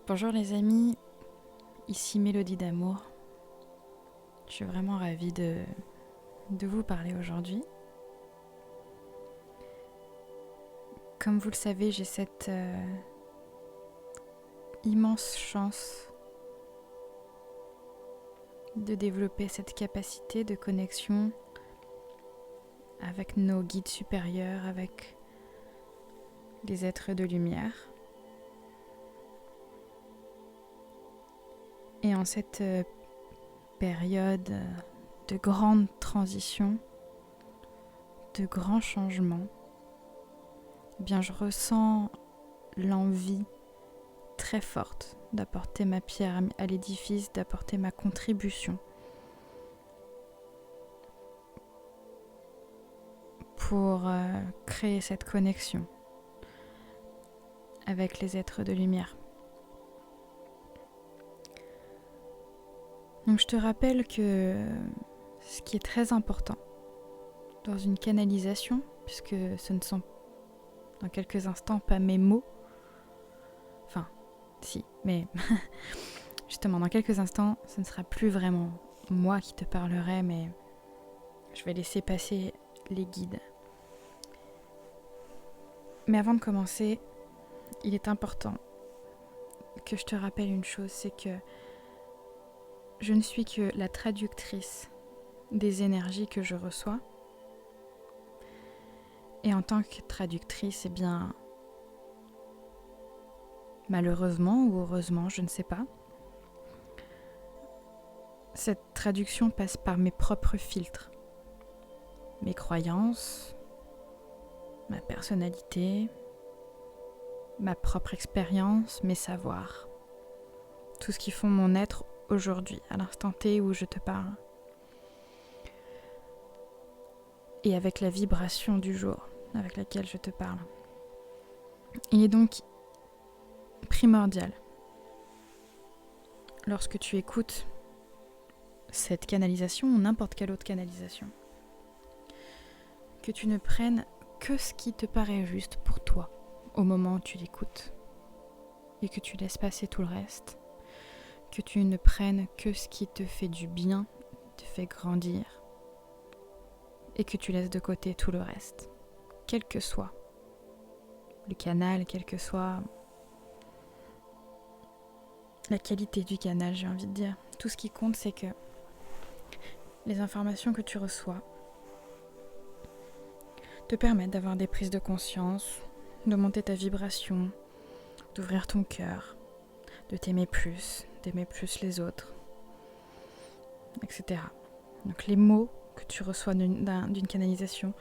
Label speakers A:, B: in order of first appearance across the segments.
A: Bonjour les amis, ici Mélodie d'amour. Je suis vraiment ravie de vous parler aujourd'hui. Comme vous le savez, j'ai cette immense chance de développer cette capacité de connexion avec nos guides supérieurs, avec les êtres de lumière. Et en cette période de grande transition, de grands changements, eh bien je ressens l'envie très forte d'apporter ma pierre à l'édifice, d'apporter ma contribution pour créer cette connexion avec les êtres de lumière. Donc je te rappelle que ce qui est très important dans une canalisation, puisque ce ne sont dans quelques instants pas mes mots, enfin si, mais justement dans quelques instants ce ne sera plus vraiment moi qui te parlerai, mais je vais laisser passer les guides. Mais avant de commencer, il est important que je te rappelle une chose, c'est que je ne suis que la traductrice des énergies que je reçois. Et en tant que traductrice, eh bien, malheureusement ou heureusement, je ne sais pas, cette traduction passe par mes propres filtres, mes croyances, ma personnalité, ma propre expérience, mes savoirs, tout ce qui font mon être aujourd'hui, à l'instant T où je te parle. Et avec la vibration du jour avec laquelle je te parle. Il est donc primordial, lorsque tu écoutes cette canalisation ou n'importe quelle autre canalisation, que tu ne prennes que ce qui te paraît juste pour toi au moment où tu l'écoutes et que tu laisses passer tout le reste, que tu ne prennes que ce qui te fait du bien, te fait grandir et que tu laisses de côté tout le reste, quel que soit le canal, quelle que soit la qualité du canal, j'ai envie de dire. Tout ce qui compte, c'est que les informations que tu reçois te permettent d'avoir des prises de conscience, de monter ta vibration, d'ouvrir ton cœur, de t'aimer plus, d'aimer plus les autres, etc. Donc les mots que tu reçois d'une canalisation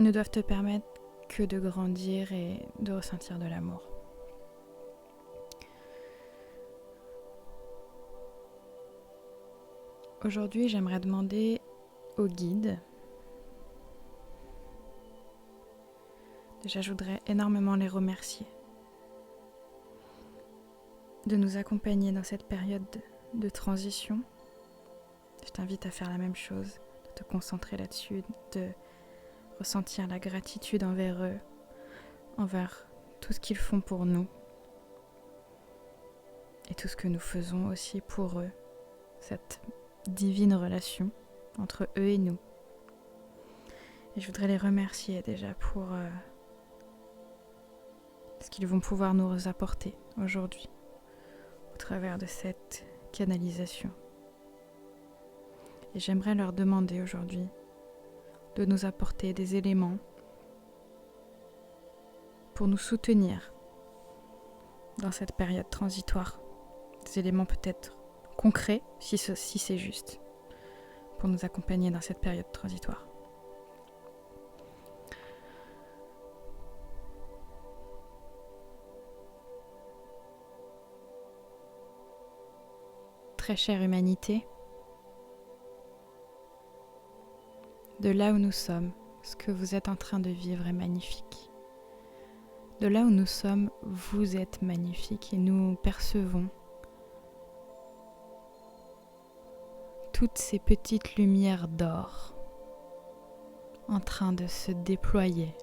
A: ne doivent te permettre que de grandir et de ressentir de l'amour. Aujourd'hui, j'aimerais demander aux guides. Déjà, je voudrais énormément les remercier de nous accompagner dans cette période de transition. Je t'invite à faire la même chose, de te concentrer là-dessus, de ressentir la gratitude envers eux, envers tout ce qu'ils font pour nous et tout ce que nous faisons aussi pour eux, cette divine relation entre eux et nous. Et je voudrais les remercier déjà pour ce qu'ils vont pouvoir nous apporter aujourd'hui au travers de cette canalisation. Et j'aimerais leur demander aujourd'hui de nous apporter des éléments pour nous soutenir dans cette période transitoire. Des éléments peut-être concrets, si c'est juste, pour nous accompagner dans cette période transitoire. Très chère humanité, de là où nous sommes, ce que vous êtes en train de vivre est magnifique. De là où nous sommes, vous êtes magnifique et nous percevons toutes ces petites lumières d'or en train de se déployer,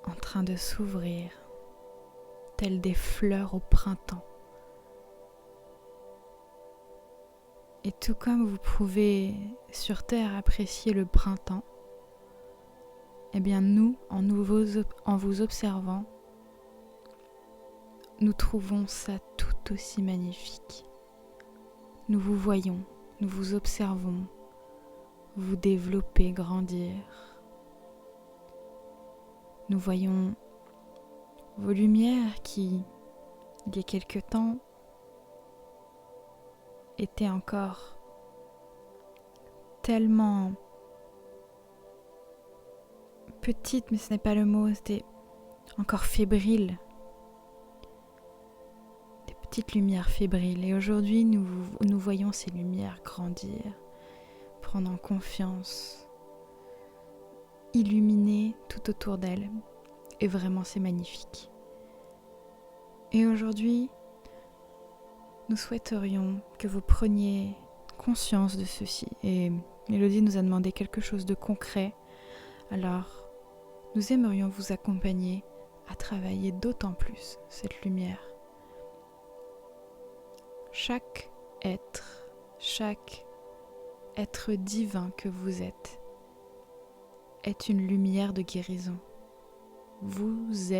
A: en train de s'ouvrir, telles des fleurs au printemps. Et tout comme vous pouvez sur Terre apprécier le printemps, eh bien nous, en vous observant, nous trouvons ça tout aussi magnifique. Nous vous voyons, nous vous observons, vous développer, grandir. Nous voyons vos lumières qui, il y a quelque temps, étaient encore tellement petites, mais ce n'est pas le mot, c'était encore fébrile. Des petites lumières fébriles. Et aujourd'hui, nous voyons ces lumières grandir, prendre en confiance, illuminer tout autour d'elles. Et vraiment, c'est magnifique. Et aujourd'hui, nous souhaiterions que vous preniez conscience de ceci. Et Mélodie nous a demandé quelque chose de concret. Alors, nous aimerions vous accompagner à travailler d'autant plus cette lumière. Chaque être divin que vous êtes est une lumière de guérison. Vous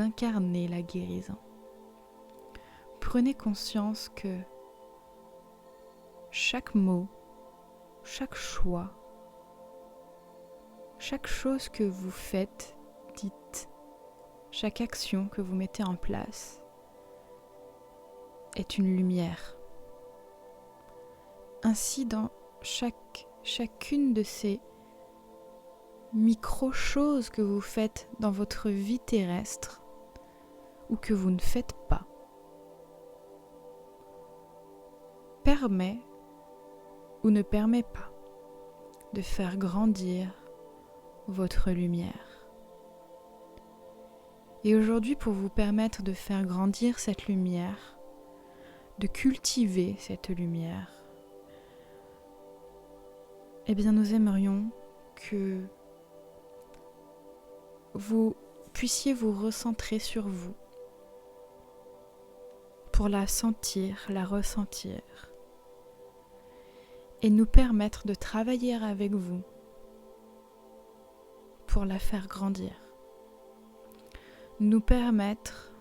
A: incarnez la guérison. Prenez conscience que chaque mot, chaque choix, chaque chose que vous faites, dites, chaque action que vous mettez en place est une lumière. Ainsi, dans chacune de ces micro-choses que vous faites dans votre vie terrestre ou que vous ne faites pas, permet ou ne permet pas de faire grandir votre lumière. Et aujourd'hui, pour vous permettre de faire grandir cette lumière, de cultiver cette lumière, eh bien nous aimerions que vous puissiez vous recentrer sur vous pour la sentir, la ressentir et nous permettre de travailler avec vous pour la faire grandir. Nous permettre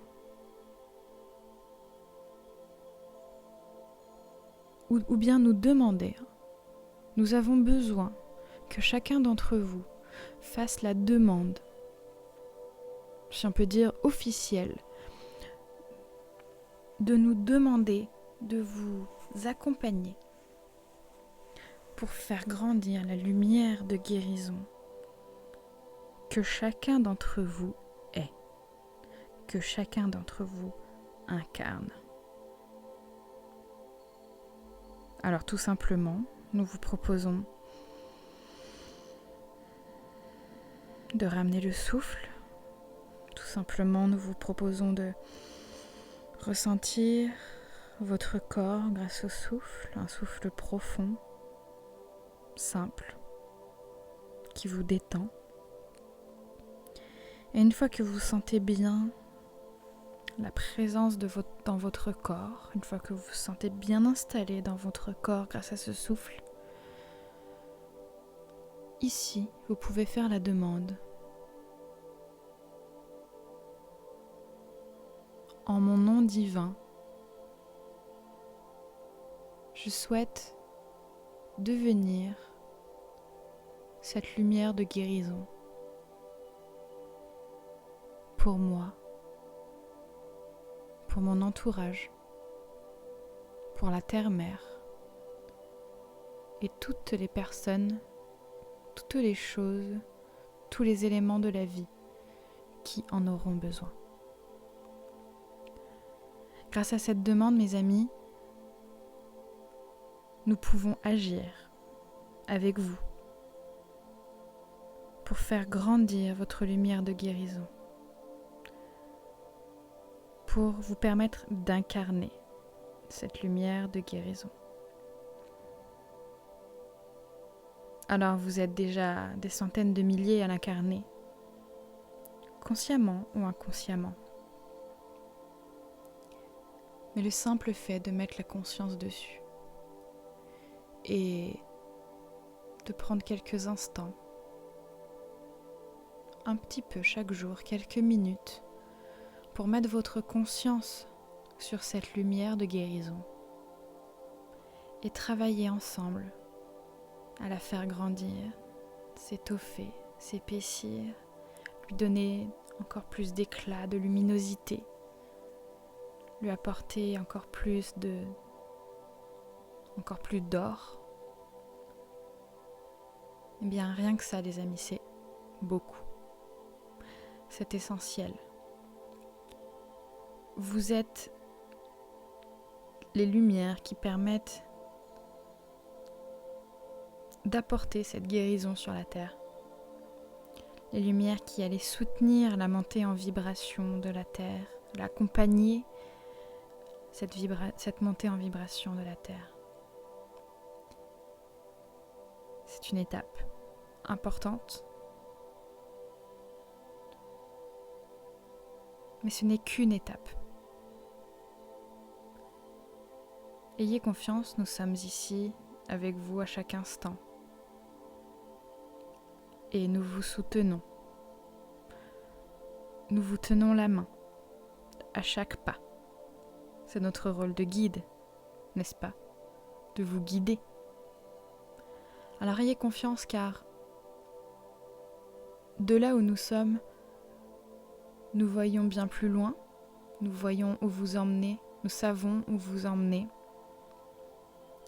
A: ou bien nous demander. Nous avons besoin que chacun d'entre vous fasse la demande, si on peut dire officielle, de nous demander de vous accompagner pour faire grandir la lumière de guérison que chacun d'entre vous est, que chacun d'entre vous incarne. Alors tout simplement, nous vous proposons de ramener le souffle. Tout simplement, nous vous proposons de ressentir votre corps grâce au souffle, un souffle profond, simple, qui vous détend. Et une fois que vous sentez bien la présence dans votre corps, une fois que vous vous sentez bien installé dans votre corps grâce à ce souffle, ici, vous pouvez faire la demande. En mon nom divin, je souhaite devenir cette lumière de guérison pour moi, pour mon entourage, pour la terre-mère et toutes les personnes, toutes les choses, tous les éléments de la vie qui en auront besoin. Grâce à cette demande, mes amis, nous pouvons agir avec vous pour faire grandir votre lumière de guérison, pour vous permettre d'incarner cette lumière de guérison. Alors vous êtes déjà des centaines de milliers à l'incarner, consciemment ou inconsciemment. mais le simple fait de mettre la conscience dessus et de prendre quelques instants, un petit peu chaque jour, quelques minutes, pour mettre votre conscience sur cette lumière de guérison et travailler ensemble à la faire grandir, s'étoffer, s'épaissir, lui donner encore plus d'éclat, de luminosité, lui apporter encore plus d'or. Eh bien, rien que ça, les amis, c'est beaucoup. C'est essentiel. Vous êtes les lumières qui permettent d'apporter cette guérison sur la Terre. Les lumières qui allaient soutenir la montée en vibration de la Terre, l'accompagner, cette montée en vibration de la Terre. C'est une étape importante, mais ce n'est qu'une étape. Ayez confiance, nous sommes ici avec vous à chaque instant. Et nous vous soutenons. Nous vous tenons la main à chaque pas. C'est notre rôle de guide, n'est-ce pas? De vous guider. Alors ayez confiance car de là où nous sommes, nous voyons bien plus loin, nous voyons où vous emmenez, nous savons où vous emmenez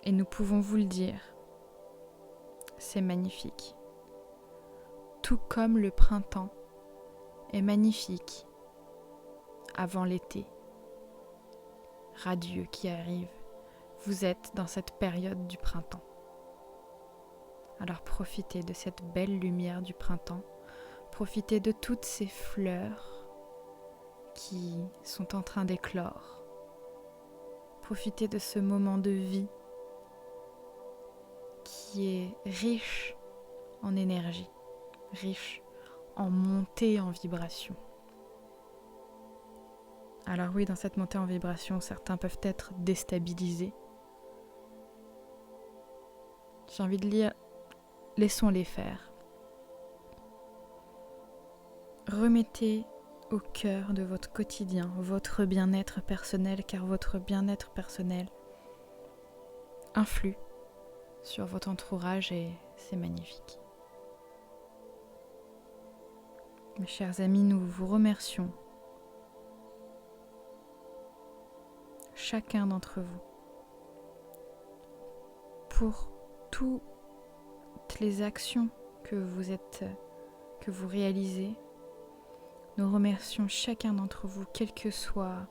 A: et nous pouvons vous le dire. C'est magnifique. Tout comme le printemps est magnifique avant l'été radieux qui arrive, vous êtes dans cette période du printemps. Alors profitez de cette belle lumière du printemps, profitez de toutes ces fleurs qui sont en train d'éclore, profitez de ce moment de vie qui est riche en énergie, riche en montée en vibration. Alors oui, dans cette montée en vibration, certains peuvent être déstabilisés. J'ai envie de dire, laissons-les faire. Remettez au cœur de votre quotidien votre bien-être personnel, car votre bien-être personnel influe sur votre entourage et c'est magnifique. Mes chers amis, nous vous remercions, chacun d'entre vous, pour toutes les actions que vous réalisez. Nous remercions chacun d'entre vous, quelles que soient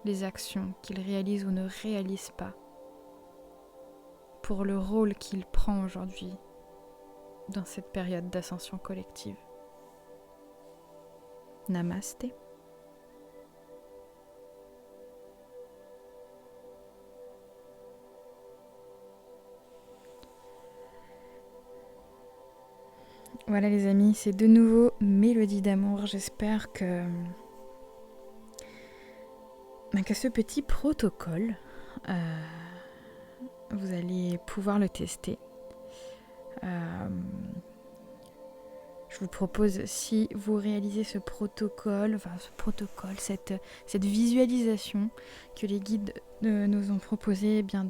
A: les actions qu'il réalise ou ne réalise pas, pour le rôle qu'il prend aujourd'hui dans cette période d'ascension collective. Namasté. Voilà les amis, c'est de nouveau Mélodie d'amour. J'espère que ce petit protocole, vous allez pouvoir le tester. Je vous propose, si vous réalisez ce protocole, cette visualisation que les guides nous ont proposé, eh bien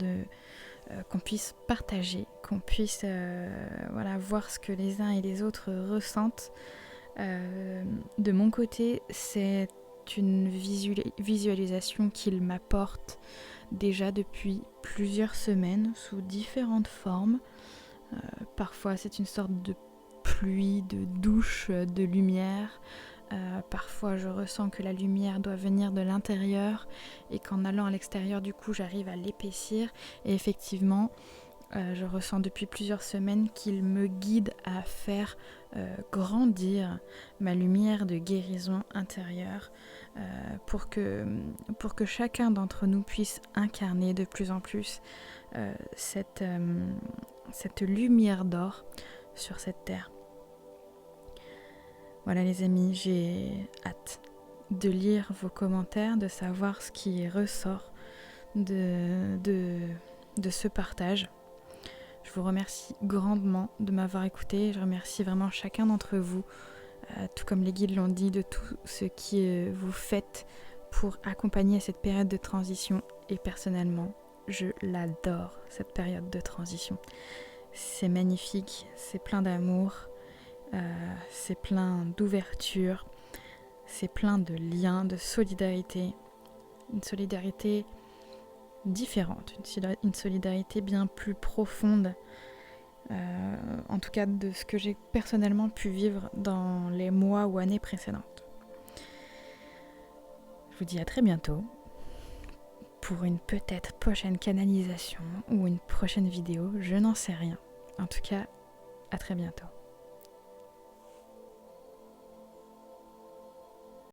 A: qu'on puisse partager, qu'on puisse voir ce que les uns et les autres ressentent. De mon côté, c'est une visualisation qu'il m'apporte déjà depuis plusieurs semaines sous différentes formes. Parfois, c'est une sorte de pluie, de douche, de lumière. Parfois je ressens que la lumière doit venir de l'intérieur et qu'en allant à l'extérieur du coup j'arrive à l'épaissir et effectivement je ressens depuis plusieurs semaines qu'il me guide à faire grandir ma lumière de guérison intérieure pour que chacun d'entre nous puisse incarner de plus en plus cette lumière d'or sur cette terre. Voilà les amis, j'ai hâte de lire vos commentaires, de savoir ce qui ressort de ce partage. Je vous remercie grandement de m'avoir écouté. Je remercie vraiment chacun d'entre vous, tout comme les guides l'ont dit, de tout ce que vous faites pour accompagner cette période de transition. Et personnellement, je l'adore, cette période de transition. C'est magnifique, c'est plein d'amour, c'est plein d'ouverture, c'est plein de liens, de solidarité. Une solidarité différente, une solidarité bien plus profonde, en tout cas de ce que j'ai personnellement pu vivre dans les mois ou années précédentes. Je vous dis à très bientôt pour une peut-être prochaine canalisation ou une prochaine vidéo, je n'en sais rien. En tout cas, à très bientôt.